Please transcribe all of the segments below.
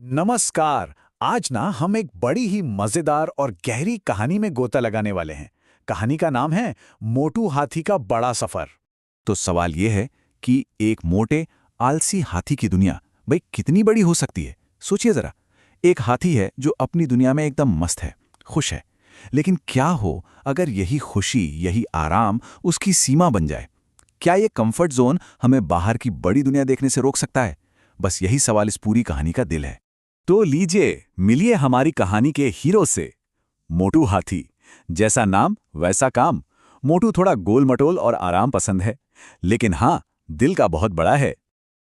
नमस्कार। आज ना हम एक बड़ी ही मजेदार और गहरी कहानी में गोता लगाने वाले हैं। कहानी का नाम है मोटू हाथी का बड़ा सफर। तो सवाल ये है कि एक मोटे आलसी हाथी की दुनिया भाई कितनी बड़ी हो सकती है। सोचिए जरा, एक हाथी है जो अपनी दुनिया में एकदम मस्त है, खुश है। लेकिन क्या हो अगर यही खुशी, यही आराम उसकी सीमा बन जाए? क्या ये कंफर्ट जोन हमें बाहर की बड़ी दुनिया देखने से रोक सकता है? बस यही सवाल इस पूरी कहानी का दिल है। तो लीजिए, मिलिए हमारी कहानी के हीरो से, मोटू हाथी। जैसा नाम वैसा काम। मोटू थोड़ा गोल मटोल और आराम पसंद है, लेकिन हाँ, दिल का बहुत बड़ा है।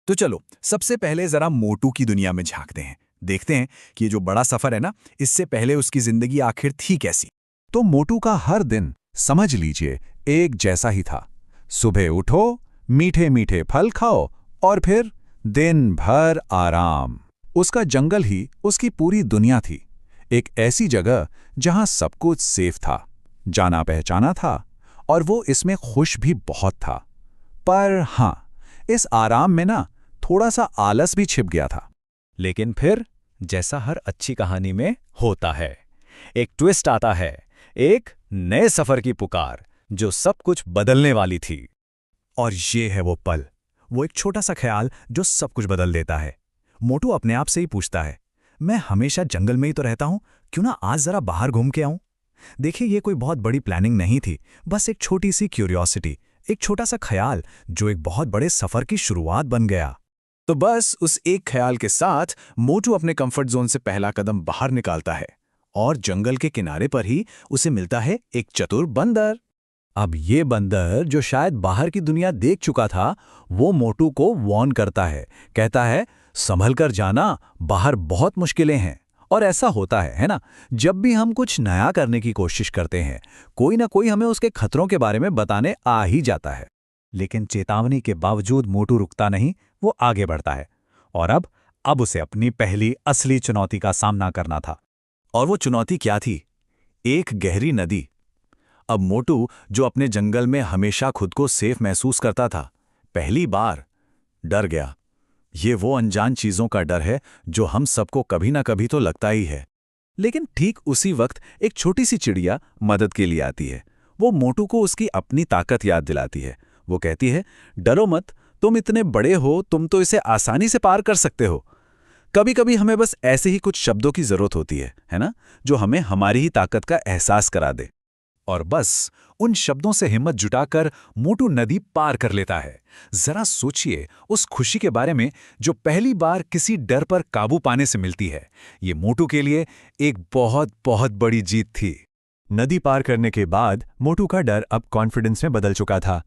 तो चलो सबसे पहले जरा मोटू की दुनिया में झांकते हैं। देखते हैं कि ये जो बड़ा सफर है ना, इससे पहले उसकी जिंदगी आखिर थी कैसी। तो मोटू का हर दिन समझ लीजिए एक जैसा ही था। सुबह उठो, मीठे मीठे फल खाओ और फिर दिन भर आराम। उसका जंगल ही उसकी पूरी दुनिया थी। एक ऐसी जगह जहां सब कुछ सेफ था, जाना पहचाना था, और वो इसमें खुश भी बहुत था। पर हां, इस आराम में ना थोड़ा सा आलस भी छिप गया था। लेकिन फिर जैसा हर अच्छी कहानी में होता है, एक ट्विस्ट आता है, एक नए सफर की पुकार जो सब कुछ बदलने वाली थी। और ये है वो पल, वो एक छोटा सा ख्याल जो सब कुछ बदल देता है। मोटू अपने आप से ही पूछता है, मैं हमेशा जंगल में ही तो रहता हूं, क्यों ना आज जरा बाहर घूम के आऊं। देखिए, ये कोई बहुत बड़ी प्लानिंग नहीं थी, बस एक छोटी सी क्यूरियोसिटी, एक छोटा सा ख्याल जो एक बहुत बड़े सफर की शुरुआत बन गया। तो बस उस एक ख्याल के साथ मोटू अपने कंफर्ट जोन से पहला कदम बाहर निकालता है और जंगल के किनारे पर ही उसे मिलता है एक चतुर बंदर। अब ये बंदर, जो शायद बाहर की दुनिया देख चुका था, वो मोटू को वार्न करता है, कहता है, संभल कर जाना, बाहर बहुत मुश्किलें हैं। और ऐसा होता है ना? जब भी हम कुछ नया करने की कोशिश करते हैं, कोई ना कोई हमें उसके खतरों के बारे में बताने आ ही जाता है। लेकिन चेतावनी के बावजूद मोटू रुकता नहीं, वो आगे बढ़ता है। और अब उसे अपनी पहली असली चुनौती का सामना करना था। और वो चुनौती क्या थी? एक गहरी नदी। अब मोटू, जो अपने जंगल में हमेशा खुद को सेफ महसूस करता था, पहली बार डर गया। ये वो अनजान चीजों का डर है जो हम सबको कभी ना कभी तो लगता ही है। लेकिन ठीक उसी वक्त एक छोटी सी चिड़िया मदद के लिए आती है। वो मोटू को उसकी अपनी ताकत याद दिलाती है। वो कहती है, डरो मत, तुम इतने बड़े हो, तुम तो इसे आसानी से पार कर सकते हो। कभी कभी हमें बस ऐसे ही कुछ शब्दों की जरूरत होती है ना, जो हमें हमारी ही ताकत का एहसास करा दे। और बस उन शब्दों से हिम्मत जुटाकर मोटू नदी पार कर लेता है। जरा सोचिए उस खुशी के बारे में जो पहली बार किसी डर पर काबू पाने से मिलती है। ये मोटू के लिए एक बहुत बहुत बड़ी जीत थी। नदी पार करने के बाद मोटू का डर अब कॉन्फिडेंस में बदल चुका था।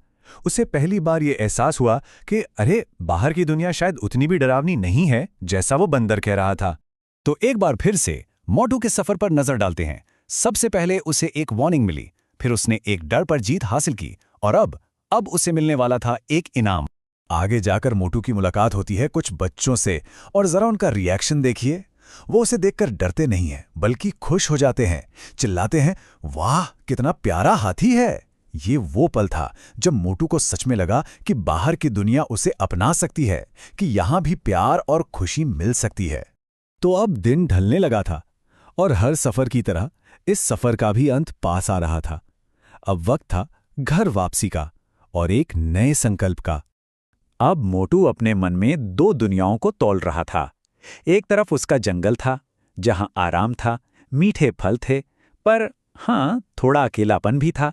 उसे पहली बार ये एहसास हुआ कि अरे, बाहर की दुनिया शायद उतनी भी डरावनी नहीं है जैसा वो बंदर कह रहा था। तो एक बार फिर से मोटू के सफर पर नजर डालते हैं। सबसे पहले उसे एक वार्निंग मिली, फिर उसने एक डर पर जीत हासिल की, और अब उसे मिलने वाला था एक इनाम। आगे जाकर मोटू की मुलाकात होती है कुछ बच्चों से, और जरा उनका रिएक्शन देखिए। वो उसे देखकर डरते नहीं हैं, बल्कि खुश हो जाते हैं, चिल्लाते हैं, वाह कितना प्यारा हाथी है। ये वो पल था जब मोटू को सच में लगा कि बाहर की दुनिया उसे अपना सकती है, कि यहां भी प्यार और खुशी मिल सकती है। तो अब दिन ढलने लगा था, और हर सफर की तरह इस सफर का भी अंत पास आ रहा था। अब वक्त था घर वापसी का और एक नए संकल्प का। अब मोटू अपने मन में दो दुनियाओं को तौल रहा था। एक तरफ उसका जंगल था, जहां आराम था, मीठे फल थे, पर हाँ, थोड़ा अकेलापन भी था।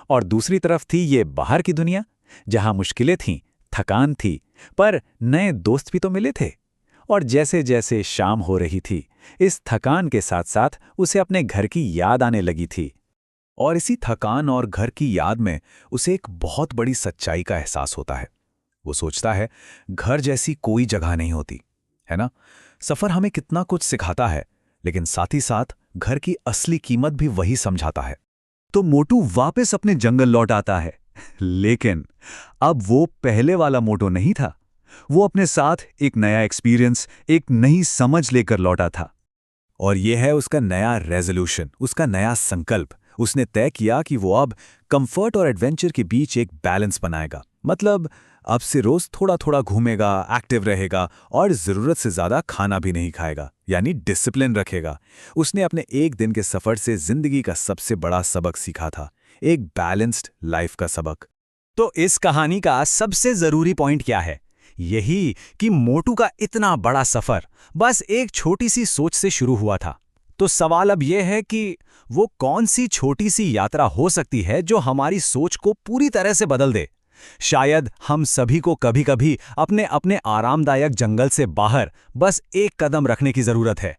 और दूसरी तरफ थी ये बाहर की दुनिया, जहां मुश्किलें थीं, थकान थी, पर नए दोस्त भी तो मिले थे। और जैसे जैसे शाम हो रही थी, इस थकान के साथ साथ उसे अपने घर की याद आने लगी थी। और इसी थकान और घर की याद में उसे एक बहुत बड़ी सच्चाई का एहसास होता है। वो सोचता है, घर जैसी कोई जगह नहीं होती, है ना? सफर हमें कितना कुछ सिखाता है, लेकिन साथ ही साथ घर की असली कीमत भी वही समझाता है। तो मोटू वापस अपने जंगल लौट आता है। लेकिन अब वो पहले वाला मोटू नहीं था। वो अपने साथ एक नया एक्सपीरियंस, एक नई समझ लेकर लौटा था। और यह है उसका नया रेजोल्यूशन, उसका नया संकल्प। उसने तय किया कि वो अब कंफर्ट और एडवेंचर के बीच एक बैलेंस बनाएगा। मतलब अब से रोज थोड़ा थोड़ा घूमेगा, एक्टिव रहेगा और जरूरत से ज्यादा खाना भी नहीं खाएगा। यानी डिसिप्लिन रखेगा। उसने अपने एक दिन के सफर से जिंदगी का सबसे बड़ा सबक सीखा था, एक बैलेंस्ड लाइफ का सबक। तो इस कहानी का सबसे जरूरी पॉइंट क्या है? यही कि मोटू का इतना बड़ा सफर बस एक छोटी सी सोच से शुरू हुआ था। तो सवाल अब यह है कि वो कौन सी छोटी सी यात्रा हो सकती है जो हमारी सोच को पूरी तरह से बदल दे। शायद हम सभी को कभी-कभी अपने अपने आरामदायक जंगल से बाहर बस एक कदम रखने की जरूरत है।